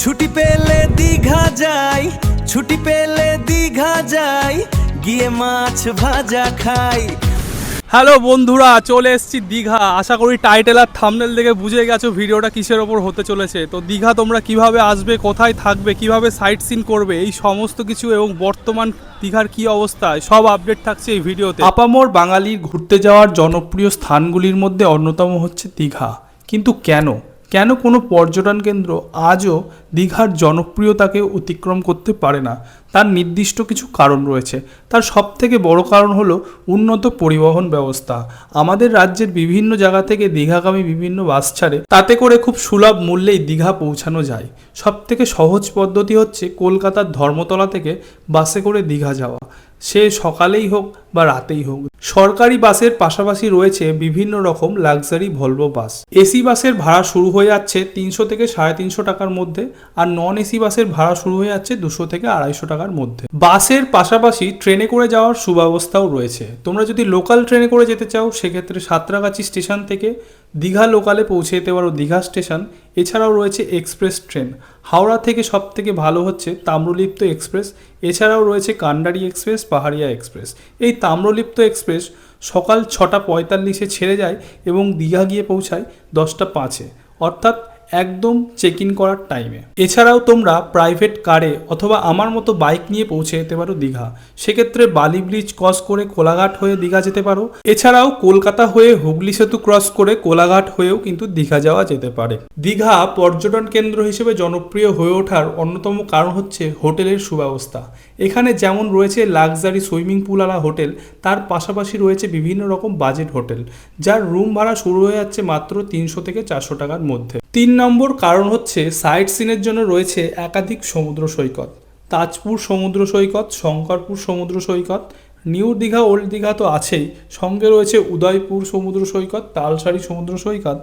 ছুটি পেলে দীঘা যাই, ছুটি পেলে দীঘা যাই, গিয়ে মাছ ভাজা খাই। হ্যালো বন্ধুরা, চলে এসেছি দীঘা। আশা করি টাইটেল আর থাম্বনেল দেখে বুঝে গেছো ভিডিওটা কিসের ওপর হতে চলেছে। তো দীঘা তোমরা কিভাবে আসবে, কোথায় থাকবে, কিভাবে সাইট সিন করবে, এই সমস্ত কিছু এবং বর্তমান দীঘার কি অবস্থায় সব আপডেট থাকছে এই ভিডিওতে। আপামর বাঙালির ঘুরতে যাওয়ার জনপ্রিয় স্থানগুলির মধ্যে অন্যতম হচ্ছে দীঘা। কিন্তু কেন কোনো পর্যটন কেন্দ্র আজও দীঘার জনপ্রিয়তাকে অতিক্রম করতে পারে না? তার নির্দিষ্ট কিছু কারণ রয়েছে। তার সবথেকে বড় কারণ হলো উন্নত পরিবহন ব্যবস্থা। আমাদের রাজ্যের বিভিন্ন জায়গা থেকে দীঘাগামী বিভিন্ন বাস ছাড়ে, তাতে করে খুব সুলভ মূল্যেই দীঘা পৌঁছানো যায়। সবথেকে সহজ পদ্ধতি হচ্ছে কলকাতার ধর্মতলা থেকে বাসে করে দীঘা যাওয়া, সে সকালেই হোক বা রাতেই হোক। সরকারি বাসের পাশাপাশি রয়েছে বিভিন্ন রকম লাক্সারি ভলভো বাস। এসি বাসের ভাড়া শুরু হয়ে যাচ্ছে 300 থেকে 350 টাকার মধ্যে, আর নন এসি বাসের ভাড়া শুরু হয়ে যাচ্ছে 200 থেকে 250 টাকার মধ্যে। বাসের পাশাপাশি ট্রেনে করে যাওয়ার সুব্যবস্থাও রয়েছে। তোমরা যদি লোকাল ট্রেনে করে যেতে চাও, সেক্ষেত্রে সাঁতরাগাছি স্টেশন থেকে দীঘা লোকালে পৌঁছে যেতে পারো দীঘা স্টেশন। এছাড়াও রয়েছে এক্সপ্রেস ট্রেন। হাওড়া থেকে সবথেকে ভালো হচ্ছে তাম্রলিপ্ত এক্সপ্রেস। এছাড়াও রয়েছে কান্ডারি এক্সপ্রেস, পাহাড়িয়া এক্সপ্রেস। এই তাম্রলিপ্ত এক্সপ্রেস সকাল 6:45 ছেড়ে যায় এবং দীঘা গিয়ে পৌঁছায় 10:05, অর্থাৎ একদম চেক ইন করার টাইমে। এছাড়াও তোমরা প্রাইভেট কারে অথবা আমার মতো বাইক নিয়ে পৌঁছে যেতে পারো দীঘা। সেক্ষেত্রে বালি ব্রিজ ক্রস করে কোলাঘাট হয়ে দীঘা যেতে পারো। এছাড়াও কলকাতা হয়ে হুগলি সেতু ক্রস করে কোলাঘাট হয়েও কিন্তু দীঘা যাওয়া যেতে পারে। দীঘা পর্যটন কেন্দ্র হিসেবে জনপ্রিয় হয়ে ওঠার অন্যতম কারণ হচ্ছে হোটেলের সুব্যবস্থা। এখানে যেমন রয়েছে লাক্সারি সুইমিং পুলওয়ালা হোটেল, তার পাশাপাশি রয়েছে বিভিন্ন রকম বাজেট হোটেল, যার রুম ভাড়া শুরু হয়ে যাচ্ছে মাত্র 300 থেকে 400 টাকার মধ্যে। 3 নম্বর কারণ হচ্ছে সাইট সিনের জন্য রয়েছে একাধিক সমুদ্র সৈকত। তাজপুর সমুদ্র সৈকত, শঙ্করপুর সমুদ্র সৈকত, নিউ দীঘা, ওল্ড দীঘা তো আছেই, সঙ্গে রয়েছে উদয়পুর সমুদ্র সৈকত, তালসারি সমুদ্র সৈকত।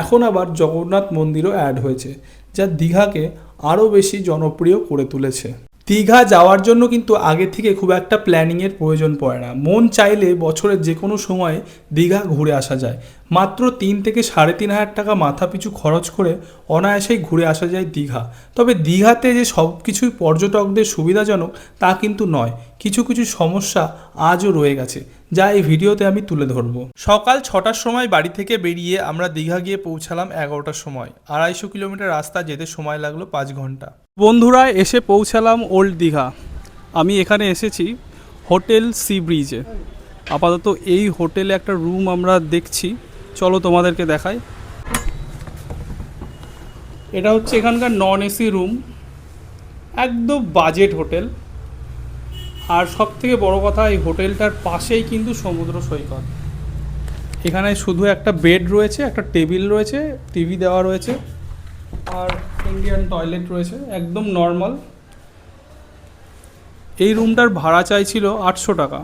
এখন আবার জগন্নাথ মন্দিরও অ্যাড হয়েছে, যা দীঘাকে আরও বেশি জনপ্রিয় করে তুলেছে। দীঘা যাওয়ার জন্য কিন্তু আগে থেকে খুব একটা প্ল্যানিংয়ের প্রয়োজন পড়ে না। মন চাইলে বছরের যে কোনো সময়ে দীঘা ঘুরে আসা যায়। মাত্র 3 থেকে 3,500 টাকা মাথা পিছু খরচ করে অনায়াসেই ঘুরে আসা যায় দীঘা। তবে দীঘাতে যে সব কিছুই পর্যটকদের সুবিধাজনক তা কিন্তু নয়। কিছু কিছু সমস্যা আজও রয়ে গেছে, যা এই ভিডিওতে আমি তুলে ধরবো। সকাল 6টার সময় বাড়ি থেকে বেরিয়ে আমরা দীঘা গিয়ে পৌঁছালাম 11টার সময়। 250 কিলোমিটার রাস্তা যেতে সময় লাগলো 5 ঘন্টা। বন্ধুরা, এসে পৌঁছালাম ওল্ড দীঘা। আমি এখানে এসেছি হোটেল সি ব্রিজে। আপাতত এই হোটেলে একটা রুম আমরা দেখছি, চলো তোমাদেরকে দেখাই। এটা হচ্ছে এখানকার নন এসি রুম, একদম বাজেট হোটেল। আর সব থেকে বড়ো কথা, এই হোটেলটার পাশেই কিন্তু সমুদ্র সৈকত। এখানে শুধু একটা বেড রয়েছে, একটা টেবিল রয়েছে, টিভি দেওয়া রয়েছে, আর ইন্ডিয়ান টয়লেট রয়েছে, একদম নর্মাল। এই রুমটার ভাড়া চাইছিল 800 টাকা,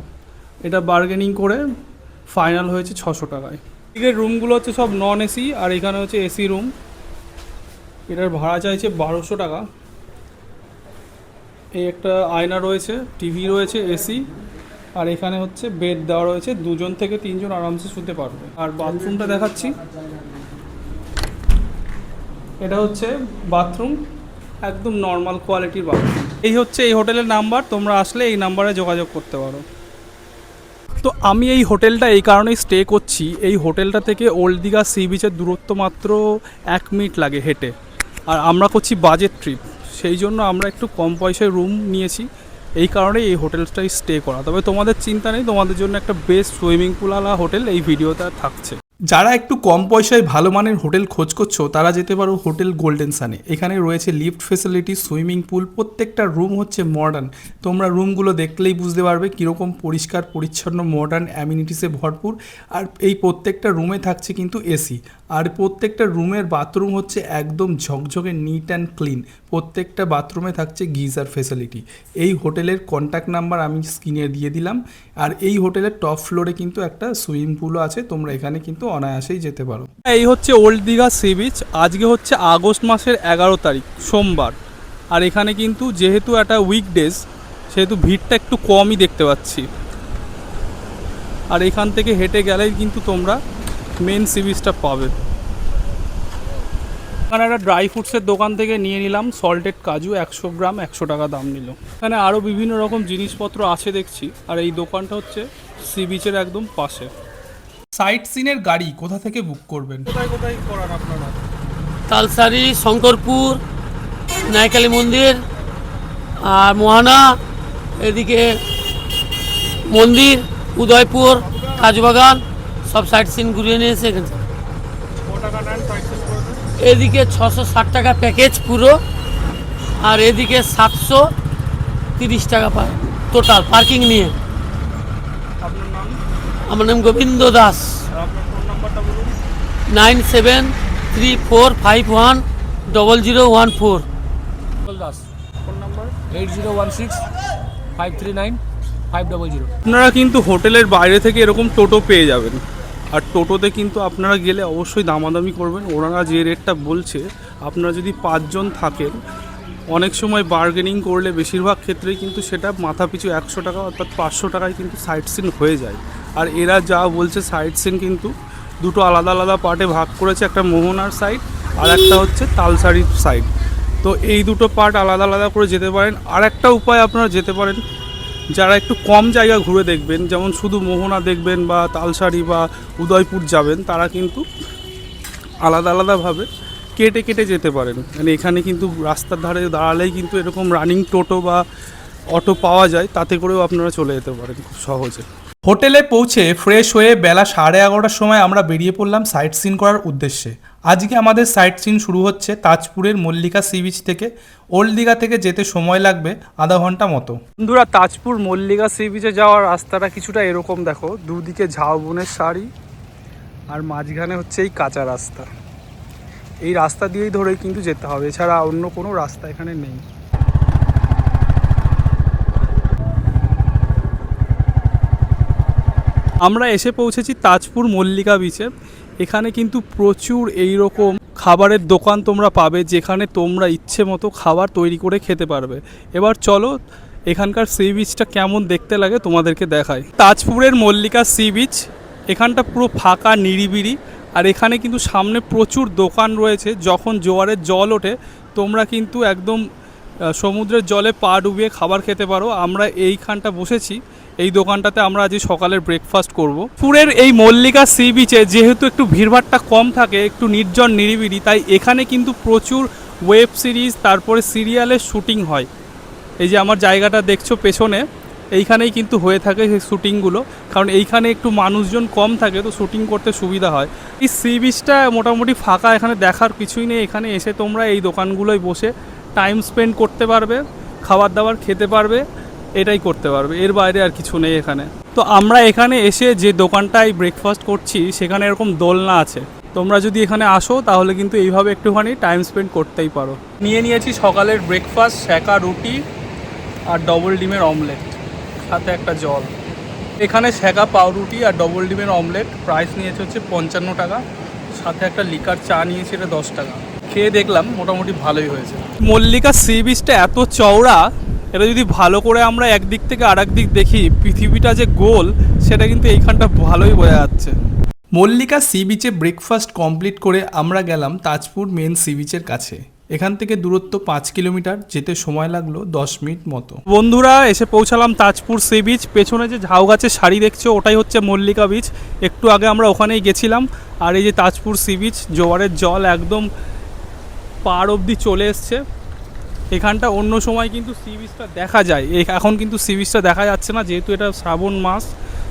এটা বার্গেনিং করে ফাইনাল হয়েছে 600 টাকায়। এদিকের রুমগুলো হচ্ছে সব নন এসি, আর এখানে হচ্ছে এসি রুম। এটার ভাড়া চাইছে 1200 টাকা। এই একটা আয়না রয়েছে, টিভি রয়েছে, এসি, আর এখানে হচ্ছে বেড দেওয়া রয়েছে, 2 থেকে 3 জন আরামসে শুতে পারবে। আর বাথরুমটা দেখাচ্ছি, এটা হচ্ছে বাথরুম, একদম নর্মাল কোয়ালিটির বাথরুম। এই হচ্ছে এই হোটেলের নাম্বার, তোমরা আসলে এই নাম্বারে যোগাযোগ করতে পারো। তো আমি এই হোটেলটা এই কারণেই স্টে করছি, এই হোটেলটা থেকে ওল্ড দীঘা সি বিচের দূরত্ব মাত্র 1 মিনিট লাগে হেঁটে। আর আমরা করছি বাজেট ট্রিপ, সেই জন্য আমরা একটু কম পয়সায় রুম নিয়েছি, এই কারণেই এই হোটেলটাই স্টে করা। তবে তোমাদের চিন্তা নেই, তোমাদের জন্য একটা বেস্ট সুইমিং পুলওয়ালা হোটেল এই ভিডিওতে থাকছে। যারা একটু কম পয়সায় ভালো মানের হোটেল খোঁজ করছো, তারা যেতে পারো হোটেল গোল্ডেন সানে। এখানে রয়েছে লিফট ফেসিলিটি, সুইমিং পুল, প্রত্যেকটা রুম হচ্ছে মডার্ন। তোমরা রুমগুলো দেখলেই বুঝতে পারবে কীরকম পরিষ্কার পরিচ্ছন্ন, মডার্ন অ্যামিনিটিসে ভরপুর। আর এই প্রত্যেকটা রুমে থাকছে কিন্তু এসি, আর প্রত্যেকটা রুমের বাথরুম হচ্ছে একদম ঝকঝকে নিট অ্যান্ড ক্লিন। প্রত্যেকটা বাথরুমে থাকছে গিজার ফেসিলিটি। এই হোটেলের কন্ট্যাক্ট নাম্বার আমি স্ক্রিনে দিয়ে দিলাম। আর এই হোটেলের টপ ফ্লোরে কিন্তু একটা সুইমিং পুলও আছে, তোমরা এখানে কিন্তু অনায়াসেই যেতে পারো। এই হচ্ছে ওল্ড দীঘা সি বিচ। আজকে হচ্ছে আগস্ট মাসের 11 তারিখ, সোমবার। আর এখানে কিন্তু যেহেতু একটা উইকডেজ, সেহেতু ভিড়টা একটু কমই দেখতে পাচ্ছি। আর এখান থেকে হেঁটে গেলেই কিন্তু তোমরা মেন সি বিচটা পাবে। এখানে একটা ড্রাই ফ্রুটসের দোকান থেকে নিয়ে নিলাম সল্টেড কাজু 100 গ্রাম 100 টাকা দাম নিল। এখানে আরও বিভিন্ন রকম জিনিসপত্র আছে দেখছি, আর এই দোকানটা হচ্ছে সি বিচের একদম পাশে। সাইট সিনের গাড়ি কোথা থেকে বুক করবেন, কোথায় কোথায় করান আপনারা? তালসারি, শঙ্করপুর, নাইকালী মন্দির আর মোহানা, এদিকে মন্দির, উদয়পুর, কাজবাগান সব সাইট সিন ঘুরিয়ে নিয়েছে এখান থেকে। এদিকে 660 টাকা প্যাকেজ পুরো, আর এদিকে 730 টাকা পায় টোটাল পার্কিং নিয়ে। আপনার নাম? আমার নাম গোবিন্দ দাস। আর আপনার ফোন নাম্বারটা বলুন। 9734510014। Das, phone number 8016539500। আপনারা কিন্তু হোটেলের বাইরে থেকে এরকম টোটো পেয়ে যাবেন, আর টোটোতে কিন্তু আপনারা গেলে অবশ্যই দামাদামি করবেন। ওনারা যে রেটটা বলছে, আপনারা যদি 5 জন থাকেন অনেক সময় বার্গেনিং করলে বেশিরভাগ ক্ষেত্রেই কিন্তু সেটা মাথাপিছু 100 টাকা অর্থাৎ 500 টাকায় কিন্তু সাইট সিন হয়ে যায়। আর এরা যা বলছে সাইট সিন কিন্তু দুটো আলাদা আলাদা পার্টে ভাগ করেছে, একটা মোহনার সাইড আর একটা হচ্ছে তালসারির সাইড। তো এই দুটো পার্ট আলাদা আলাদা করে যেতে পারেন। আর একটা উপায় আপনারা যেতে পারেন, যারা একটু কম জায়গা ঘুরে দেখবেন, যেমন শুধু মোহনা দেখবেন বা তালসারি বা উদয়পুর যাবেন, তারা কিন্তু আলাদা আলাদাভাবে কেটে কেটে যেতে পারেন। মানে এখানে কিন্তু রাস্তার ধারে দাঁড়ালেই কিন্তু এরকম রানিং টোটো বা অটো পাওয়া যায়, তাতে করেও আপনারা চলে যেতে পারেন খুব সহজে। হোটেলে পৌঁছে ফ্রেশ হয়ে বেলা 11:30টার সময় আমরা বেরিয়ে পড়লাম সাইট সিন করার উদ্দেশ্যে। আজকে আমাদের সাইট সিন শুরু হচ্ছে তাজপুরের মল্লিকা সি বিচ থেকে। ওল্ড দীঘা থেকে যেতে সময় লাগবে আধা ঘন্টা মতো। বন্ধুরা, তাজপুর মল্লিকা সি বিচে যাওয়ার রাস্তাটা কিছুটা এরকম দেখো, দুদিকে ঝাউবনের সারি আর মাঝখানে হচ্ছে এই কাঁচা রাস্তা। এই রাস্তা দিয়েই ধরেই কিন্তু যেতে হবে, এছাড়া অন্য কোনো রাস্তা এখানে নেই। আমরা এসে পৌঁছেছি তাজপুর মল্লিকা বিচে। এখানে কিন্তু প্রচুর এই রকম খাবারের দোকান তোমরা পাবে, যেখানে তোমরা ইচ্ছে মতো খাবার তৈরি করে খেতে পারবে। এবার চলো এখানকার সি বিচটা কেমন দেখতে লাগে তোমাদেরকে দেখাই। তাজপুরের মল্লিকা সি বিচ, এখানটা পুরো ফাঁকা নিরিবিলি, আর এখানে কিন্তু সামনে প্রচুর দোকান রয়েছে। যখন জোয়ারের জল ওঠে তোমরা কিন্তু একদম সমুদ্রের জলে পা ডুবিয়ে খাবার খেতে পারো। আমরা এইখানটা বসেছি, এই দোকানটাতে আমরা আজ সকালের ব্রেকফাস্ট করব। পুরের এই মল্লিকা সি বিচে যেহেতু একটু ভিড়ভাড়টা কম থাকে, একটু নির্জন নিরিবিলি, তাই এখানে কিন্তু প্রচুর ওয়েব সিরিজ তারপরে সিরিয়ালের শুটিং হয়। এই যে আমার জায়গাটা দেখছো পেছনে, এইখানেই কিন্তু হয়ে থাকে সেই শ্যুটিংগুলো, কারণ এইখানে একটু মানুষজন কম থাকে, তো শ্যুটিং করতে সুবিধা হয়। এই সি বিচটা মোটামুটি ফাঁকা, এখানে দেখার কিছুই নেই। এখানে এসে তোমরা এই দোকানগুলোয় বসে টাইম স্পেন্ড করতে পারবে, খাবার দাবার খেতে পারবে, এটাই করতে পারবে, এর বাইরে আর কিছু নেই এখানে। তো আমরা এখানে এসে যে দোকানটায় ব্রেকফাস্ট করছি, সেখানে এরকম দোলনা আছে। তোমরা যদি এখানে আসো তাহলে কিন্তু এইভাবে একটুখানি টাইম স্পেন্ড করতেই পারো। নিয়ে নিয়েছি সকালের ব্রেকফাস্ট, সেঁকা রুটি আর ডবল ডিমের অমলেট, সাথে একটা জল। এখানে সেঁকা পাউরুটি আর ডবল ডিমের অমলেট প্রাইস নিয়েছে হচ্ছে 55 টাকা, সাথে একটা লিকার চা নিয়েছে, এটা 10 টাকা। খেয়ে দেখলাম মোটামুটি ভালোই হয়েছে। মল্লিকা সি বিচটা এত চওড়া, এটা যদি ভালো করে আমরা একদিক থেকে আর দিক দেখি, পৃথিবীটা যে গোল সেটা কিন্তু এইখানটা ভালোই বোঝা যাচ্ছে। মল্লিকা সি বিচে ব্রেকফাস্ট কমপ্লিট করে আমরা গেলাম তাজপুর মেন সি বিচের কাছে। এখান থেকে দূরত্ব 5 কিলোমিটার, যেতে সময় লাগলো 10 মিনিট মতো। বন্ধুরা, এসে পৌঁছালাম তাজপুর সি বিচ। পেছনে যে ঝাউ গাছের সারি দেখছো, ওটাই হচ্ছে মল্লিকা বিচ। একটু আগে আমরা ওখানেই গেছিলাম। আর এই যে তাজপুর সি বিচ, জোয়ারের জল একদম পার অবধি চলে এসছে। এখানটা অন্য সময় কিন্তু সি বিচটা দেখা যায়, এখন কিন্তু সি বিচটা দেখা যাচ্ছে না, যেহেতু এটা শ্রাবণ মাস,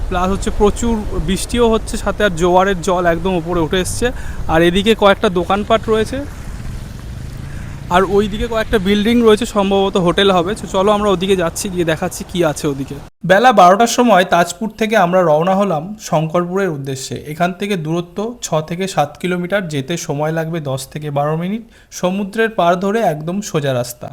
প্লাস হচ্ছে প্রচুর বৃষ্টিও হচ্ছে, সাথে আর জোয়ারের জল একদম উপরে উঠে এসছে। আর এদিকে কয়েকটা দোকানপাট রয়েছে, আর ওইদিকে কয়েকটা বিল্ডিং রয়েছে, সম্ভবত হোটেল হবে। চলো আমরা ওদিকে যাচ্ছি, গিয়ে দেখাচ্ছি কি আছে ওদিকে। বেলা 12টার সময় তাজপুর থেকে আমরা রওনা হলাম শঙ্করপুরের উদ্দেশ্যে। এখান থেকে দূরত্ব 6 থেকে 7 কিলোমিটার, যেতে সময় লাগবে 10 থেকে 12 মিনিট। সমুদ্রের পাড় ধরে একদম সোজা রাস্তা।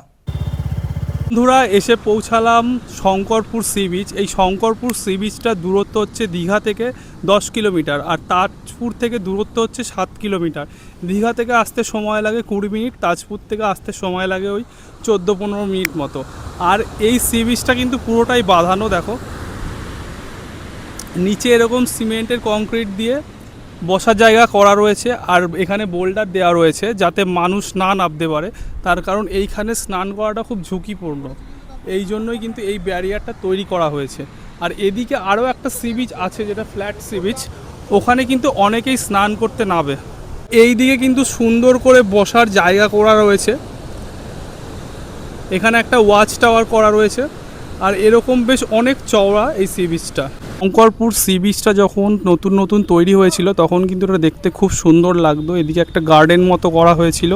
বন্ধুরা, এসে পৌঁছালাম শঙ্করপুর সি বিচ। এই শঙ্করপুর সি বিচটার দূরত্ব হচ্ছে দীঘা থেকে 10 কিলোমিটার, আর তাজপুর থেকে দূরত্ব হচ্ছে 7 কিলোমিটার। দীঘা থেকে আসতে সময় লাগে 20 মিনিট, তাজপুর থেকে আসতে সময় লাগে ওই 14-15 মিনিট মতো। আর এই সি বিচটা কিন্তু পুরোটাই বাঁধানো, দেখো নিচে এরকম সিমেন্টের কংক্রিট দিয়ে বসার জায়গা করা রয়েছে আর এখানে বোল্ডার দেওয়া রয়েছে যাতে মানুষ না নামতে পারে, তার কারণ এইখানে স্নান করাটা খুব ঝুঁকিপূর্ণ, এই জন্যই কিন্তু এই ব্যারিয়ারটা তৈরি করা হয়েছে। আর এদিকে আরও একটা সি বিচ আছে যেটা ফ্ল্যাট সি বিচ, ওখানে কিন্তু অনেকেই স্নান করতে নামে। এই দিকে কিন্তু সুন্দর করে বসার জায়গা করা রয়েছে, এখানে একটা ওয়াচ টাওয়ার করা রয়েছে, আর এরকম বেশ অনেক চওড়া এই সি বিচটা। শঙ্করপুর সি বিচটা যখন নতুন নতুন তৈরি হয়েছিল তখন কিন্তু এটা দেখতে খুব সুন্দর লাগতো। এদিকে একটা গার্ডেন মতো করা হয়েছিল,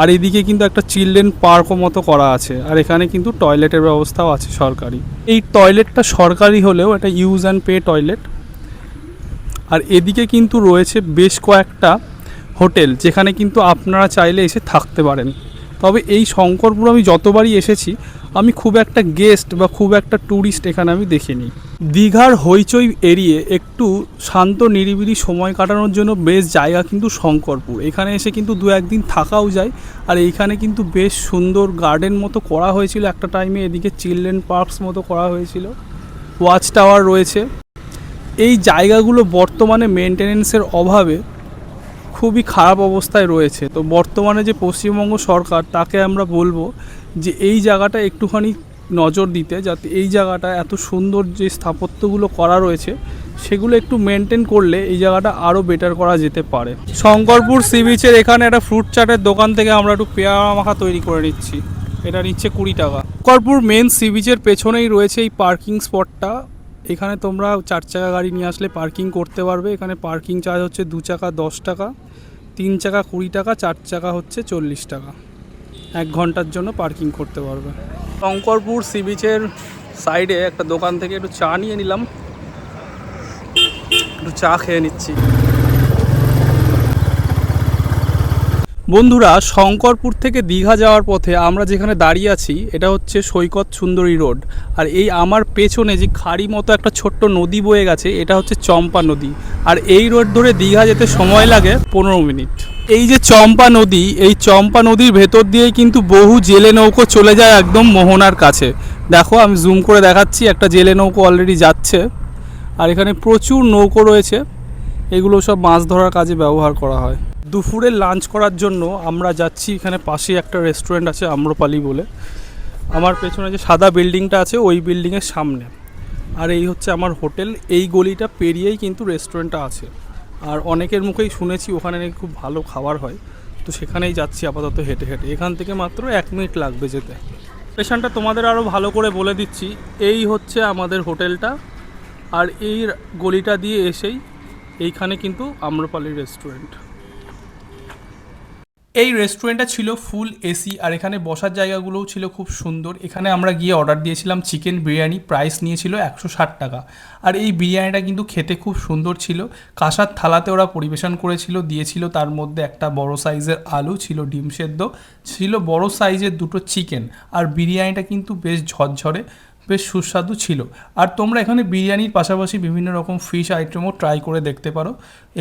আর এদিকে কিন্তু একটা চিলড্রেন পার্কও মতো করা আছে, আর এখানে কিন্তু টয়লেটের ব্যবস্থাও আছে সরকারি। এই টয়লেটটা সরকারি হলেও এটা ইউজ অ্যান্ড পে টয়লেট। আর এদিকে কিন্তু রয়েছে বেশ কয়েকটা হোটেল যেখানে কিন্তু আপনারা চাইলে এসে থাকতে পারেন। তবে এই শঙ্করপুর আমি যতবারই এসেছি আমি খুব একটা গেস্ট বা খুব একটা ট্যুরিস্ট এখানে আমি দেখিনি। দীঘার হইচই এড়িয়ে একটু শান্ত নিরিবিলি সময় কাটানোর জন্য বেশ জায়গা কিন্তু শঙ্করপুর। এখানে এসে কিন্তু দু একদিন থাকাও যায়, আর এইখানে কিন্তু বেশ সুন্দর গার্ডেন মতো করা হয়েছিল একটা টাইমে, এদিকে চিলড্রেন পার্কস মতো করা হয়েছিল, ওয়াচ টাওয়ার রয়েছে। এই জায়গাগুলো বর্তমানে মেনটেনেন্সের অভাবে খুবই খারাপ অবস্থায় রয়েছে। তো বর্তমানে যে পশ্চিমবঙ্গ সরকার, তাকে আমরা বলবো যে এই জায়গাটা একটুখানি নজর দিতে, যাতে এই জায়গাটা এত সুন্দর যে স্থাপত্যগুলো করা রয়েছে সেগুলো একটু মেনটেন করলে এই জায়গাটা আরও বেটার করা যেতে পারে। শঙ্করপুর সি বিচের এখানে একটা ফ্রুট চাটের দোকান থেকে আমরা একটু পেয়ারা মাখা তৈরি করে নিচ্ছি, এটা নিচ্ছে 20 টাকা। শঙ্করপুর মেন সি বিচের পেছনেই রয়েছে এই পার্কিং স্পটটা, এখানে তোমরা 4 চাকা গাড়ি নিয়ে আসলে পার্কিং করতে পারবে। এখানে পার্কিং চার্জ হচ্ছে 2 চাকা 10 টাকা, 3 চাকা 20 টাকা, 4 চাকা হচ্ছে 40 টাকা। 1 ঘন্টার জন্য পার্কিং করতে পারবে। শঙ্করপুর সি বিচের সাইডে একটা দোকান থেকে একটু চা নিয়ে নিলাম, একটু চা খেয়ে নিচ্ছি। বন্ধুরা, শঙ্করপুর থেকে দীঘা যাওয়ার পথে আমরা যেখানে দাঁড়িয়ে আছি এটা হচ্ছে সৈকত সুন্দরী রোড, আর এই আমার পেছনে যে খাড়ি মতো একটা ছোট্ট নদী বয়ে গেছে এটা হচ্ছে চম্পা নদী, আর এই রোড ধরে দীঘা যেতে সময় লাগে 15 মিনিট। এই যে চম্পা নদী, এই চম্পা নদীর ভেতর দিয়েই কিন্তু বহু জেলে নৌকো চলে যায় একদম মোহনার কাছে। দেখো আমি জুম করে দেখাচ্ছি, একটা জেলে নৌকো অলরেডি যাচ্ছে, আর এখানে প্রচুর নৌকো রয়েছে, এগুলো সব মাছ ধরার কাজে ব্যবহার করা হয়। দুপুরে লাঞ্চ করার জন্য আমরা যাচ্ছি, এখানে পাশেই একটা রেস্টুরেন্ট আছে আম্রপালি বলে, আমার পেছনে যে সাদা বিল্ডিংটা আছে ওই বিল্ডিংয়ের সামনে, আর এই হচ্ছে আমার হোটেল। এই গলিটা পেরিয়েই কিন্তু রেস্টুরেন্টটা আছে, আর অনেকের মুখেই শুনেছি ওখানে নাকি খুব ভালো খাবার হয়, তো সেখানেই যাচ্ছি আপাতত হেঁটে হেঁটে। এখান থেকে মাত্র 1 মিনিট লাগবে যেতে। লোকেশনটা তোমাদের আরও ভালো করে বলে দিচ্ছি, এই হচ্ছে আমাদের হোটেলটা, আর এই গলিটা দিয়ে এসেই এইখানে কিন্তু আম্রপালি রেস্টুরেন্ট। এই রেস্টুরেন্টটা ছিল ফুল এসি, আর এখানে বসার জায়গাগুলোও ছিল খুব সুন্দর। এখানে আমরা গিয়ে অর্ডার দিয়েছিলাম চিকেন বিরিয়ানি, প্রাইস নিয়েছিল 160 টাকা। আর এই বিরিয়ানিটা কিন্তু খেতে খুব সুন্দর ছিল, কাঁসার থালাতে ওরা পরিবেশন করেছিল, দিয়েছিল তার মধ্যে একটা বড় সাইজের আলু, ছিল ডিম সেদ্ধ, ছিল বড় সাইজের 2টো চিকেন, আর বিরিয়ানিটা কিন্তু বেশ ঝরঝরে, বেশ সুস্বাদু ছিল। আর তোমরা এখানে বিরিয়ানির পাশাপাশি বিভিন্ন রকম ফিশ আইটেমও ট্রাই করে দেখতে পারো,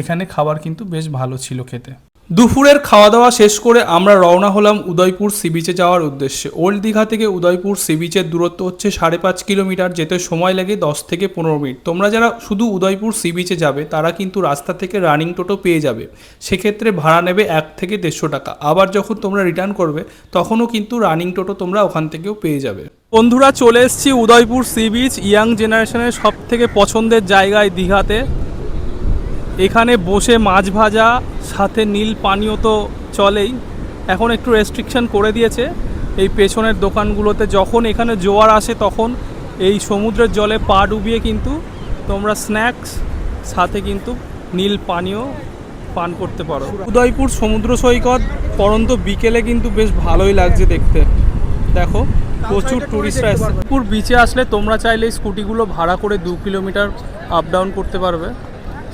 এখানে খাবার কিন্তু বেশ ভালো ছিল খেতে। দুপুরের খাওয়া দাওয়া শেষ করে আমরা রওনা হলাম উদয়পুর সি বিচে যাওয়ার উদ্দেশ্যে। ওল্ড দীঘা থেকে উদয়পুর সি বিচের দূরত্ব হচ্ছে 5.5 কিলোমিটার, যেতে সময় লাগে 10 থেকে 15 মিনিট। তোমরা যারা শুধু উদয়পুর সি বিচে যাবে তারা কিন্তু রাস্তা থেকে রানিং টোটো পেয়ে যাবে, সেক্ষেত্রে ভাড়া নেবে 1 থেকে 150 টাকা। আবার যখন তোমরা রিটার্ন করবে তখনও কিন্তু রানিং টোটো তোমরা ওখান থেকেও পেয়ে যাবে। বন্ধুরা, চলে এসেছি উদয়পুর সি বিচ, ইয়াং জেনারেশনের সব থেকে পছন্দের জায়গায় দীঘাতে। এখানে বসে মাছ ভাজা, সাথে নীল পানীয় তো চলেই, এখন একটু রেস্ট্রিকশন করে দিয়েছে এই পেছনের দোকানগুলোতে। যখন এখানে জোয়ার আসে তখন এই সমুদ্রের জলে পা ডুবিয়ে কিন্তু তোমরা স্ন্যাক্স সাথে কিন্তু নীল পানীয় পান করতে পারো। উদয়পুর সমুদ্র সৈকত পরন্ত বিকেলে কিন্তু বেশ ভালোই লাগছে দেখতে। দেখো প্রচুর টুরিস্টরা এসছে। উদয়পুর বিচে আসলে তোমরা চাইলে স্কুটিগুলো ভাড়া করে 2 কিলোমিটার আপ ডাউন করতে পারবে,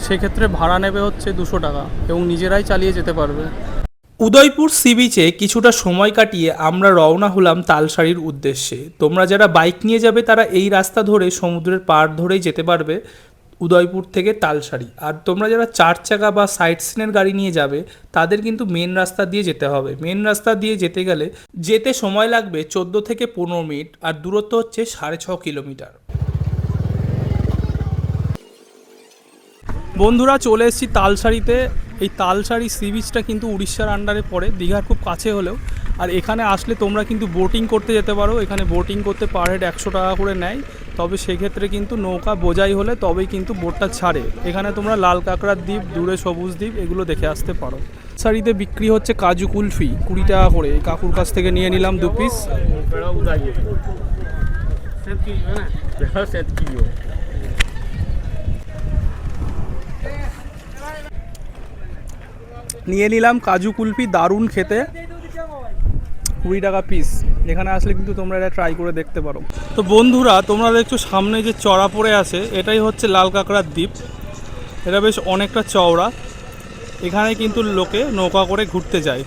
সেক্ষেত্রে ভাড়া নেবে হচ্ছে 200 টাকা এবং নিজেরাই চালিয়ে যেতে পারবে। উদয়পুর সি বিচে কিছুটা সময় কাটিয়ে আমরা রওনা হলাম তালসারির উদ্দেশ্যে। তোমরা যারা বাইক নিয়ে যাবে তারা এই রাস্তা ধরে সমুদ্রের পাড় ধরেই যেতে পারবে উদয়পুর থেকে তালসারি। আর তোমরা যারা 4 চাকা বা সাইট সিনের গাড়ি নিয়ে যাবে তাদের কিন্তু মেন রাস্তা দিয়ে যেতে হবে। মেন রাস্তা দিয়ে যেতে গেলে যেতে সময় লাগবে 14 থেকে 15 মিনিট, আর দূরত্ব হচ্ছে 6.5 কিলোমিটার। বন্ধুরা চলে এসেছি তালসারিতে। এই তালসারি সি বিচটা কিন্তু উড়িষ্যার আন্ডারে পড়ে, দীঘার খুব কাছে হলেও। আর এখানে আসলে তোমরা কিন্তু বোটিং করতে যেতে পারো। এখানে বোটিং করতে পার হেড 100 টাকা করে নেয়, তবে সেক্ষেত্রে কিন্তু নৌকা বোঝাই হলে তবেই কিন্তু বোটটা ছাড়ে। এখানে তোমরা লাল কাঁকড়ার দ্বীপ, দূরে সবুজ দ্বীপ এগুলো দেখে আসতে পারো। শাড়িতে বিক্রি হচ্ছে কাজু কুলফি 20 টাকা করে। এই কাকুর কাছ থেকে নিয়ে নিলাম 2 পিস। নিয়ে নিলাম কাজু কুলফি, দারুণ খেতে, 20 টাকা পিস। এখানে আসলে কিন্তু তোমরা এটা ট্রাই করে দেখতে পারো। তো বন্ধুরা তোমরা দেখছো সামনে যে চড়া পড়ে আছে, এটাই হচ্ছে লাল কাঁকড়ার দ্বীপ। এটা বেশ অনেকটা চওড়া। এখানে কিন্তু লোকে নৌকা করে ঘুরতে যায়।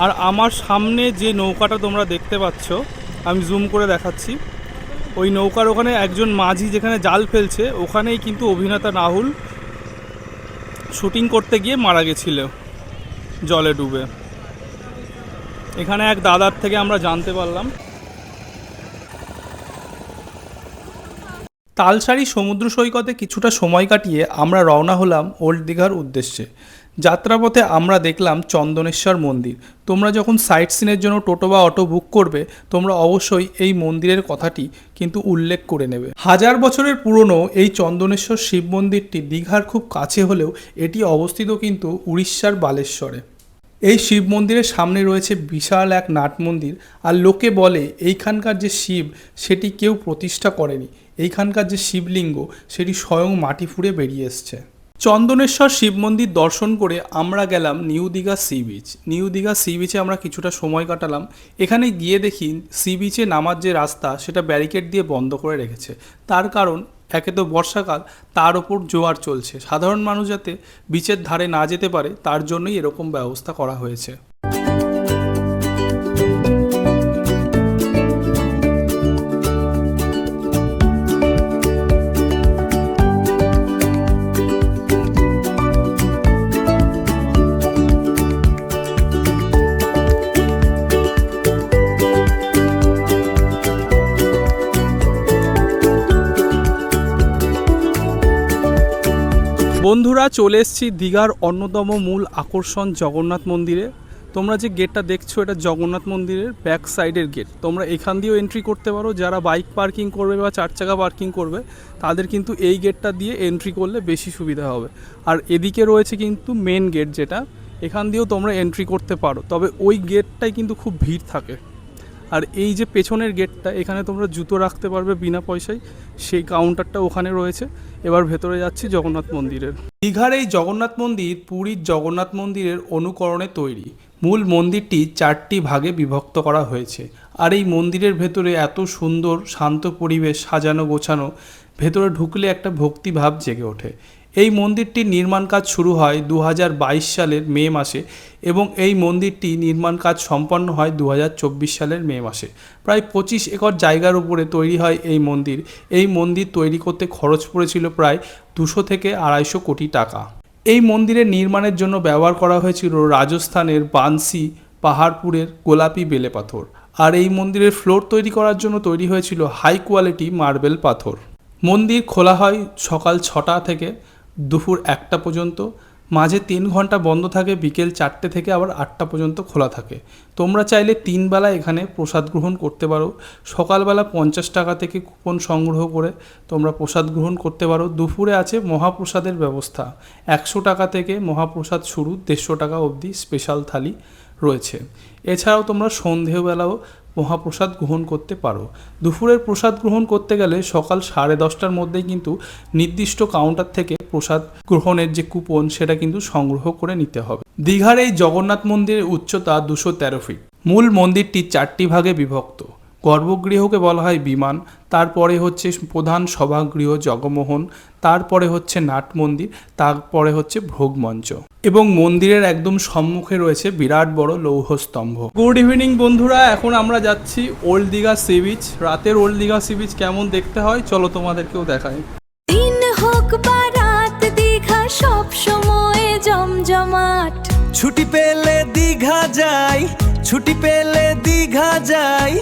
আর আমার সামনে যে নৌকাটা তোমরা দেখতে পাচ্ছ, আমি জুম করে দেখাচ্ছি, ওই নৌকার ওখানে একজন মাঝি যেখানে জাল ফেলছে, ওখানেই কিন্তু অভিনেতা রাহুল শুটিং করতে গিয়ে মারা গেছিল জলে ডুবে। এখানে এক দাদার থেকে আমরা জানতে পারলাম। তালসারি সমুদ্র সৈকতে কিছুটা সময় কাটিয়ে আমরা রওনা হলাম ওল্ড দীঘার উদ্দেশ্যে। যাত্রাপথে আমরা দেখলাম চন্দনেশ্বর মন্দির। তোমরা যখন সাইট সিনের জন্য টোটো বা অটো বুক করবে, তোমরা অবশ্যই এই মন্দিরের কথাটি কিন্তু উল্লেখ করে নেবে। 1000 বছরের পুরনো এই চন্দনেশ্বর শিব মন্দিরটি দীঘার খুব কাছে হলেও এটি অবস্থিত কিন্তু উড়িষ্যার বালেশ্বরে। এই শিব মন্দিরের সামনে রয়েছে বিশাল এক নাট মন্দির। আর লোকে বলে এইখানকার যে শিব সেটি কেউ প্রতিষ্ঠা করেনি, এইখানকার যে শিবলিঙ্গ সেটি স্বয়ং মাটি ফুঁড়ে বেরিয়ে এসছে। চন্দনেশ্বর শিব মন্দির দর্শন করে আমরা গেলাম New Digha sea beach. New Digha sea বিচে আমরা কিছুটা সময় কাটালাম। এখানে গিয়ে দেখি সি বিচে নামার যে রাস্তা সেটা ব্যারিকেড দিয়ে বন্ধ করে রেখেছে। তার কারণ, একে তো বর্ষাকাল, তার ওপর জোয়ার চলছে, সাধারণ মানুষ যাতে বিচের ধারে না যেতে পারে তার জন্যই এরকম ব্যবস্থা করা হয়েছে। বন্ধুরা চলে এসেছি দীঘার অন্যতম মূল আকর্ষণ জগন্নাথ মন্দিরে। তোমরা যে গেটটা দেখছো এটা জগন্নাথ মন্দিরের ব্যাক সাইডের গেট। তোমরা এখান দিয়েও এন্ট্রি করতে পারো। যারা বাইক পার্কিং করবে বা 4 চাকা পার্কিং করবে তাদের কিন্তু এই গেটটা দিয়ে এন্ট্রি করলে বেশি সুবিধা হবে। আর এদিকে রয়েছে কিন্তু মেন গেট, যেটা এখান দিয়েও তোমরা এন্ট্রি করতে পারো, তবে ওই গেটটাই কিন্তু খুব ভিড় থাকে। আর এই যে পেছনের গেটটা, এখানে তোমরা জুতো রাখতে পারবে বিনা পয়সায়, সেই কাউন্টারটা ওখানে রয়েছে। এবার ভেতরে যাচ্ছি জগন্নাথ মন্দিরের। দীঘার এই জগন্নাথ মন্দির পুরীর জগন্নাথ মন্দিরের অনুকরণে তৈরি। মূল মন্দিরটি 4টি ভাগে বিভক্ত করা হয়েছে। আর এই মন্দিরের ভেতরে এত সুন্দর শান্ত পরিবেশ, সাজানো গোছানো, ভেতরে ঢুকলে একটা ভক্তিভাব জেগে ওঠে। এই মন্দিরটির নির্মাণ কাজ শুরু হয় 2022 সালের মে মাসে এবং এই মন্দিরটি নির্মাণ কাজ সম্পন্ন হয় 2024 সালের মে মাসে। প্রায় 25 একর জায়গার উপরে তৈরি হয় এই মন্দির। এই মন্দির তৈরি করতে খরচ পড়েছিল প্রায় 200 থেকে 250 কোটি টাকা। এই মন্দিরের নির্মাণের জন্য ব্যবহার করা হয়েছিল রাজস্থানের বানসি পাহাড়পুরের গোলাপি বেলে পাথর। আর এই মন্দিরের ফ্লোর তৈরি করার জন্য তৈরি হয়েছিল হাই কোয়ালিটি মার্বেল পাথর। মন্দির খোলা হয় সকাল 6টা থেকে দুপুর 1টা পর্যন্ত। মাঝে 3 ঘন্টা বন্ধ থাকে, বিকেল 4টে থেকে আবার 8টা পর্যন্ত খোলা থাকে। তোমরা চাইলে 3 বেলা এখানে প্রসাদ গ্রহণ করতে পারো। সকালবেলা 50 টাকা থেকে কুপন সংগ্রহ করে তোমরা প্রসাদ গ্রহণ করতে পারো। দুপুরে আছে মহাপ্রসাদের ব্যবস্থা। 100 টাকা থেকে মহাপ্রসাদ শুরু, 150 টাকা অবধি স্পেশাল থালি রয়েছে। এছাড়াও তোমরা সন্ধেবেলাও মহাপ্রসাদ গ্রহণ করতে পারো। দুপুরের প্রসাদ গ্রহণ করতে গেলে সকাল 10:30টার মধ্যেই কিন্তু নির্দিষ্ট কাউন্টার থেকে প্রসাদ গ্রহণের যে কুপন সেটা কিন্তু সংগ্রহ করে নিতে হবে। দীঘার এই জগন্নাথ মন্দিরের উচ্চতা 213 ফিট। মূল মন্দিরটি 4টি ভাগে বিভক্ত। গর্ভগৃহকে বলা হয় বিমান, তারপরে হচ্ছে প্রধান সভাগৃহ জগমোহন, তারপরে হচ্ছে নাট মন্দির, তারপরে হচ্ছে ভোগমঞ্চ এবং মন্দিরের একদম সম্মুখে রয়েছে বিরাট বড় লৌহস্তম্ভ। গুড ইভিনিং বন্ধুরা, এখন আমরা যাচ্ছি ওল্ড দীঘা সি বিচ। রাতের ওল্ড দীঘা সি বিচ কেমন দেখতে হয় চলো তোমাদেরকেও দেখাই। দিন হোক বা রাত, দীঘা সব সময় জমজমাট। ছুটি পেলে দীঘা যাই, ছুটি পেলে দীঘা যাই,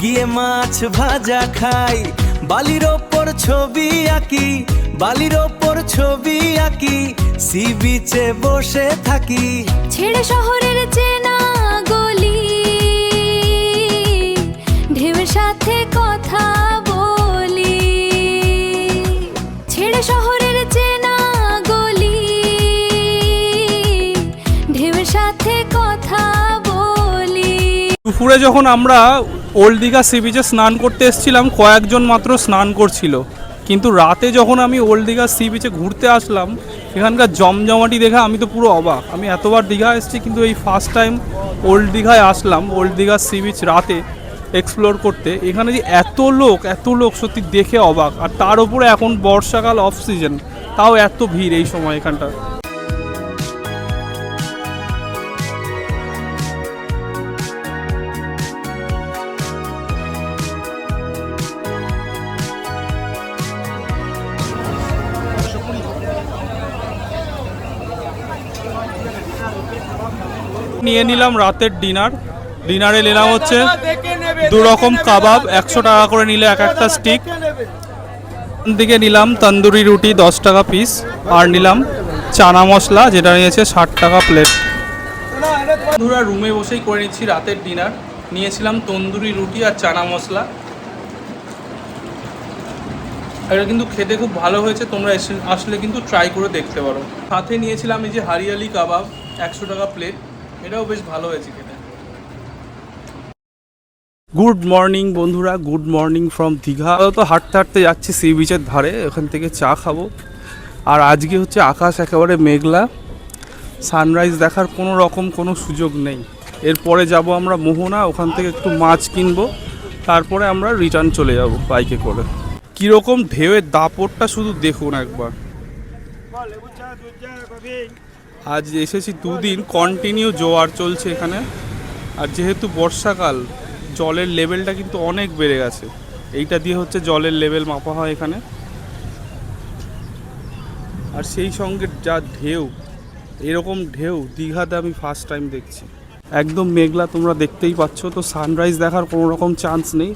গিয়ে মাছ ভাজা খাই, বালির ওপর ছবি আঁকি, বালির ওপর ছবি আঁকি, সি বিচে বসে থাকি। ছেড়ে শহরের চেনা গলি, ঢেউয়ের সাথে কথা বলি। ছেড়ে শহরের চেনা গলি, ঢেউয়ের সাথে কথা বলি। দুপুরে যখন আমরা ওল্ড দীঘা সি বিচে স্নান করতে এসেছিলাম, কয়েকজন মাত্র স্নান করছিল, কিন্তু রাতে যখন আমি ওল্ড দীঘা সি বিচে ঘুরতে আসলাম, এখানকার জমজমাটি দেখে আমি তো পুরো অবাক। আমি এতবার দীঘা এসেছি, কিন্তু এই ফার্স্ট টাইম ওল্ড দীঘায় আসলাম, ওল্ড দীঘা সি বিচ রাতে এক্সপ্লোর করতে। এখানে যে এত লোক সত্যি দেখে অবাক। আর তার উপরে এখন বর্ষাকাল, অফ সিজন, তাও এত ভিড় এই সময় এখানটা। নিয়ে নিলাম রাতের ডিনারে নিলাম হচ্ছে 2 রকম কাবাব, 100 টাকা করে নিলে এক একটা স্টিক। দিকে নিলাম তন্দুরি রুটি 10 টাকা পিস, আর নিলাম চানা মশলা, যেটা নিয়েছে 60 টাকা প্লেট। বন্ধুরা রুমে বসেই করে নিচ্ছি রাতের ডিনার। নিয়েছিলাম তন্দুরি রুটি আর চানা মশলা। এটা কিন্তু খেতে খুব ভালো হয়েছে, তোমরা আসলে কিন্তু ট্রাই করে দেখতে পারো। সাথে নিয়েছিলাম এই যে হারিয়ালি কাবাব, 100 টাকা প্লেট, এটাও বেশ ভালো হয়েছে খেতে। গুড মর্নিং বন্ধুরা, গুড মর্নিং ফ্রম দীঘা। তো হাঁটতে হাঁটতে যাচ্ছি সি বিচের ধারে, ওখান থেকে চা খাবো। আর আজকে হচ্ছে আকাশ একেবারে মেঘলা, সানরাইজ দেখার কোনো সুযোগ নেই। এরপরে যাব আমরা মোহনা, ওখান থেকে একটু মাছ কিনবো, তারপরে আমরা রিটার্ন চলে যাব বাইকে করে। কীরকম ঢেউয়ের দাপটটা শুধু দেখুন একবার। আজ এসেছি 2 দিন কন্টিনিউ জোয়ার চলছে এখানে। আর যেহেতু বর্ষাকাল, জলের লেভেলটা কিন্তু অনেক বেড়ে গেছে। এইটা দিয়ে হচ্ছে জলের লেভেল মাপা হয় এখানে। আর সেই সঙ্গে যা ঢেউ, এরকম ঢেউ দীঘাতে আমি ফার্স্ট টাইম দেখছি। একদম মেঘলা, তোমরা দেখতেই পাচ্ছ। তো সানরাইজ দেখার কোনো রকম চান্স নেই।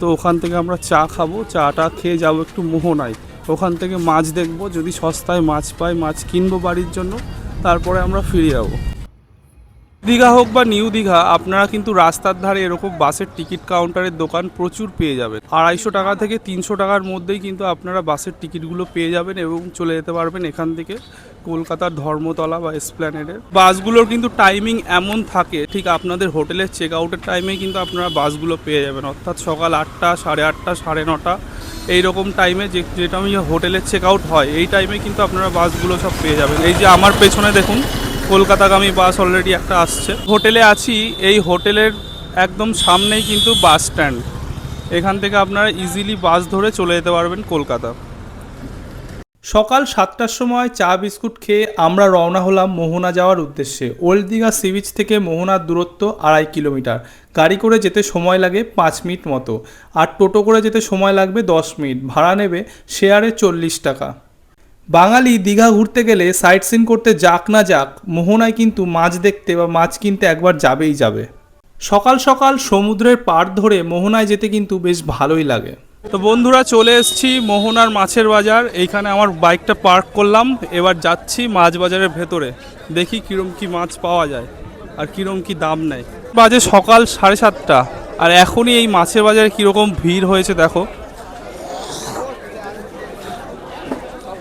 তো ওখান থেকে আমরা চা খাবো, চাটা খেয়ে যাবো একটু মোহনায়, ওখান থেকে মাছ দেখবো, যদি সস্তায় মাছ পাই মাছ কিনবো বাড়ির জন্য, তারপরে আমরা ফিরে যাবো। দীঘা হোক বা নিউ দীঘা, আপনারা কিন্তু রাস্তার ধারে এরকম বাসের টিকিট কাউন্টারের দোকান প্রচুর পেয়ে যাবেন। 250 টাকা থেকে 300 টাকার মধ্যেই কিন্তু আপনারা বাসের টিকিটগুলো পেয়ে যাবেন এবং চলে যেতে পারবেন এখান থেকে কলকাতার ধর্মতলা বা এসপ্ল্যানেডের। বাসগুলোর কিন্তু টাইমিং এমন থাকে, ঠিক আপনাদের হোটেলের চেক আউটের টাইমেই কিন্তু আপনারা বাসগুলো পেয়ে যাবেন, অর্থাৎ সকাল 8টা, 8:30, 9:30 এইরকম টাইমে, যেটা আমি হোটেলের চেক আউট হয়, এই টাইমে কিন্তু আপনারা বাসগুলো সব পেয়ে যাবেন। এই যে আমার পেছনে দেখুন কলকাতাগামী বাস অলরেডি একটা আসছে। হোটেলে আছি, এই হোটেলের একদম সামনেই কিন্তু বাস স্ট্যান্ড। এখান থেকে আপনারা ইজিলি বাস ধরে চলে যেতে পারবেন কলকাতা। সকাল 7টার সময় চা বিস্কুট খেয়ে আমরা রওনা হলাম মোহনা যাওয়ার উদ্দেশ্যে। ওল্ড দীঘা সি বিচ থেকে মোহনার দূরত্ব 2.5 কিলোমিটার। গাড়ি করে যেতে সময় লাগে 5 মিনিট মতো, আর টোটো করে যেতে সময় লাগবে 10 মিনিট। ভাড়া নেবে শেয়ারে 40 টাকা। বাঙালি দীঘা ঘুরতে গেলে সাইট সিন করতে যাক না যাক, মোহনায় কিন্তু মাছ দেখতে বা মাছ কিনতে একবার যাবেই যাবে। সকাল সকাল সমুদ্রের পাড় ধরে মোহনায় যেতে কিন্তু বেশ ভালোই লাগে। তো বন্ধুরা চলে এসেছি মোহনার মাছের বাজার। এইখানে আমার বাইকটা পার্ক করলাম, এবার যাচ্ছি মাছ বাজারের ভেতরে, দেখি কীরকম কী মাছ পাওয়া যায় আর কীরকম কী দাম নেয়। বাজে সকাল 7:30, আর এখনই এই মাছের বাজারে কীরকম ভিড় হয়েছে দেখো।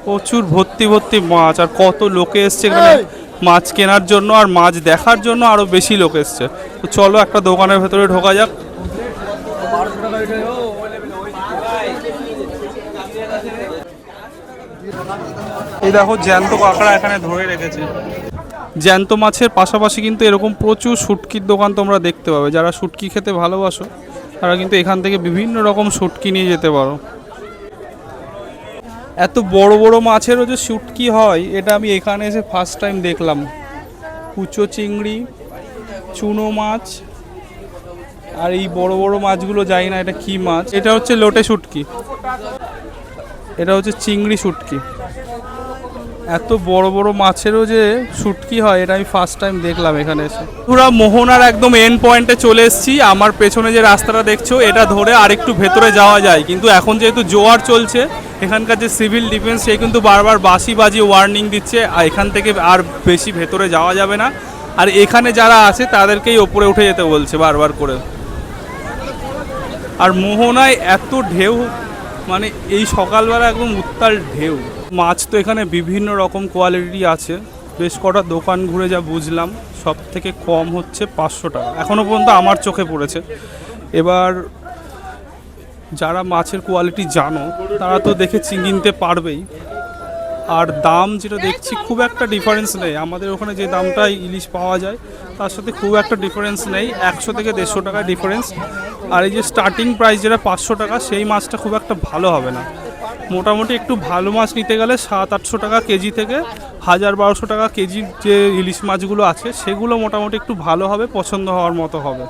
প্রচুর ভর্তি মাছ, আর কত লোকে এসছে এখানে মাছ কেনার জন্য, আর মাছ দেখার জন্য আরও বেশি লোক এসছে। তো চলো একটা দোকানের ভেতরে ঢোকা যাক। এই দেখো জ্যান্ত কাঁকড়া এখানে ধরে রেখেছে। জ্যান্ত মাছের পাশাপাশি কিন্তু এরকম প্রচুর শুটকির দোকান তোমরা দেখতে পাবে। যারা শুটকি খেতে ভালোবাসো তারা কিন্তু এখান থেকে বিভিন্ন রকম শুটকি নিয়ে যেতে পারো। এত বড় বড় মাছেরও যে শুটকি হয়, এটা আমি এখানে এসে ফার্স্ট টাইম দেখলাম। কুচো চিংড়ি, চুনো মাছ, আর এই বড় বড় মাছগুলো জানি না এটা কি মাছ। এটা হচ্ছে লোটে শুটকি, এটা হচ্ছে চিংড়ি শুটকি। এত বড় বড় মাছেরও যে শুটকি হয়, এটা আমি ফার্স্ট টাইম দেখলাম এখানে এসে। পুরা মোহনার একদম এন্ড পয়েন্টে চলে এসেছি। আমার পেছনে যে রাস্তাটা দেখছো, এটা ধরে আরেকটু ভেতরে যাওয়া যায়, কিন্তু এখন যেহেতু জোয়ার চলছে এখানকার যে সিভিল ডিফেন্স সে কিন্তু বারবার বাঁশি বাজিয়ে ওয়ার্নিং দিচ্ছে আর এখান থেকে আর বেশি ভেতরে যাওয়া যাবে না, আর এখানে যারা আছে তাদেরকেই ওপরে উঠে যেতে বলছে বারবার করে। আর মোহনায় এত ঢেউ, মানে এই সকালবেলা একদম উত্তাল ঢেউ। মাছ তো এখানে বিভিন্ন রকম কোয়ালিটি আছে, বেশ কটা দোকান ঘুরে যা বুঝলাম সব থেকে কম হচ্ছে 500 টাকা, এখনও পর্যন্ত আমার চোখে পড়েছে। এবার যারা মাছের কোয়ালিটি জানো তারা তো দেখে চিনতে পারবেই। আর দাম যেটা দেখছি খুব একটা ডিফারেন্স নেই, আমাদের ওখানে যে দামটা ইলিশ পাওয়া যায় তার সাথে খুব একটা ডিফারেন্স নেই, 100 থেকে 150 টাকা ডিফারেন্স। আর এই যে স্টার্টিং প্রাইস যেটা 500 টাকা, সেই মাছটা খুব একটা ভালো হবে না। মোটামুটি একটু ভালো মাছ নিতে গেলে 700-800 টাকা কেজি থেকে 1000-1200 টাকা কেজি যে ইলিশ মাছগুলো আছে সেগুলো মোটামুটি একটু ভালো হবে, পছন্দ হওয়ার মতো হবে।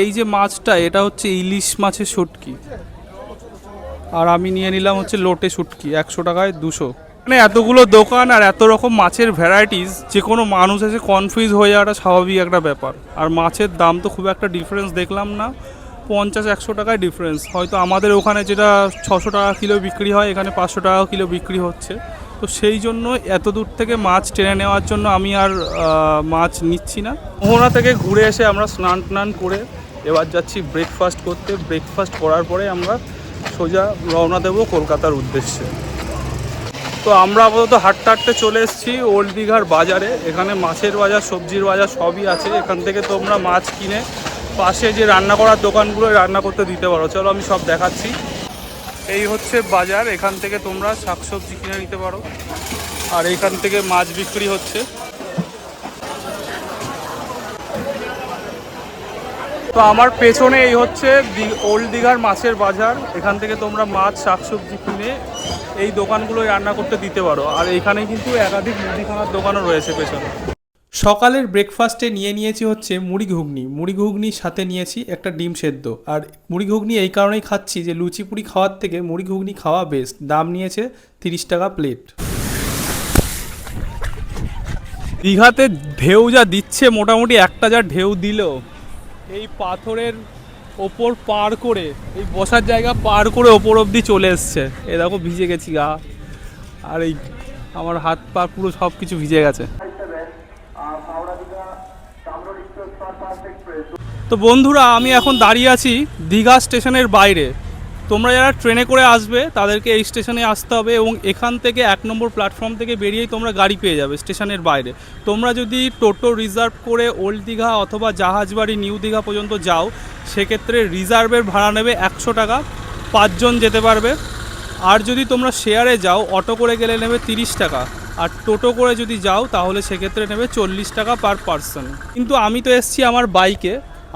এই যে মাছটা এটা হচ্ছে ইলিশ মাছের শুটকি, আর আমি নিয়ে নিলাম হচ্ছে লোটে শুটকি, 100 টাকায় 200। মানে এতগুলো দোকান আর এত রকম মাছের ভ্যারাইটিস, যে কোনো মানুষ এসে কনফিউজ হয়ে যাওয়াটা স্বাভাবিক একটা ব্যাপার। আর মাছের দাম তো খুব একটা ডিফারেন্স দেখলাম না, 50-100 টাকায় ডিফারেন্স। হয়তো আমাদের ওখানে যেটা 600 টাকা কিলো বিক্রি হয় এখানে 500 টাকা কিলো বিক্রি হচ্ছে, তো সেই জন্য এত দূর থেকে মাছ টেনে নেওয়ার জন্য আমি আর মাছ নিচ্ছি না। মোহনা থেকে ঘুরে এসে আমরা স্নান টান করে এবার যাচ্ছি ব্রেকফাস্ট করতে। ব্রেকফাস্ট করার পরে আমরা সোজা রওনা দেবো কলকাতার উদ্দেশ্যে। তো আমরা আপাতত হাঁটতে হাঁটতে চলে এসেছি ওল্ড দীঘার বাজারে। এখানে মাছের বাজার, সবজির বাজার সবই আছে। এখান থেকে তোমরা মাছ কিনে পাশে যে রান্না করার দোকানগুলো রান্না করতে দিতে পারো। চলো আমি সব দেখাচ্ছি। এই হচ্ছে বাজার, এখান থেকে তোমরা শাকসবজি কিনে নিতে পারো, আর এখান থেকে মাছ বিক্রি হচ্ছে। তো আমার পেছনে এই হচ্ছে ওল্ড দীঘার মাছের বাজার। এখান থেকে তোমরা মাছ শাকসবজি কিনে এই দোকানগুলোয় রান্না করতে দিতে পারো। আর এখানে কিন্তু একাধিক মুদিখানার দোকানও রয়েছে পেছনে। সকালের ব্রেকফাস্টে নিয়েছি হচ্ছে মুড়ি ঘুগনি। মুড়ি ঘুগনির সাথে নিয়েছি একটা ডিম সেদ্ধ। আর মুড়ি ঘুগনি এই কারণেই খাচ্ছি যে লুচি পুরি খাওয়ার থেকে মুড়ি ঘুগনি খাওয়া বেস্ট। দাম নিয়েছে 30 টাকা প্লেট। দীঘাতে ঢেউ যা দিচ্ছে, মোটামুটি একটা যা ঢেউ দিল, এই পাথরের ওপর পার করে, এই বসার জায়গা পার করে ওপর অবধি চলে এসছে। এ দেখো ভিজে গেছি গা, আর এই আমার হাত পা পুরো সব কিছু ভিজে গেছে। তো বন্ধুরা, আমি এখন দাঁড়িয়ে আছি দীঘা স্টেশনের বাইরে। তোমরা যারা ট্রেনে করে আসবে তাদেরকে এই স্টেশনে আসতে হবে, এবং এখান থেকে 1 নম্বর প্ল্যাটফর্ম থেকে বেরিয়েই তোমরা গাড়ি পেয়ে যাবে স্টেশনের বাইরে। তোমরা যদি টোটো রিজার্ভ করে ওল্ড দীঘা অথবা জাহাজবাড়ি নিউ দীঘা পর্যন্ত যাও, সেক্ষেত্রে রিজার্ভের ভাড়া নেবে 100 টাকা, 5 জন যেতে পারবে। আর যদি তোমরা শেয়ারে যাও, অটো করে গেলে নেবে 30 টাকা, আর টোটো করে যদি যাও তাহলে সেক্ষেত্রে নেবে 40 টাকা পার পারসন। কিন্তু আমি তো এসছি আমার বাইকে,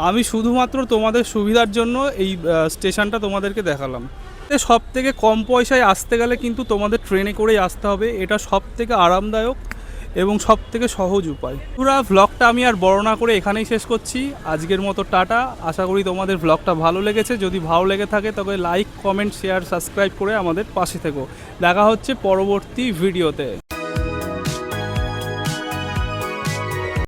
আমি শুধুমাত্র তোমাদের সুবিধার জন্য এই স্টেশনটা তোমাদেরকে দেখালাম। সব থেকে কম পয়সায় আসতে গেলে কিন্তু তোমাদের ট্রেনে করেই আসতে হবে, এটা সব থেকে আরামদায়ক এবং সব থেকে সহজ উপায়। পুরো ভ্লগটা আমি আর বড় না করে এখানেই শেষ করছি। আজকের মতো টাটা। আশা করি তোমাদের ভ্লগটা ভালো লেগেছে। যদি ভালো লেগে থাকে তবে লাইক, কমেন্ট, শেয়ার, সাবস্ক্রাইব করে আমাদের পাশে থেকো। দেখা হচ্ছে পরবর্তী ভিডিওতে।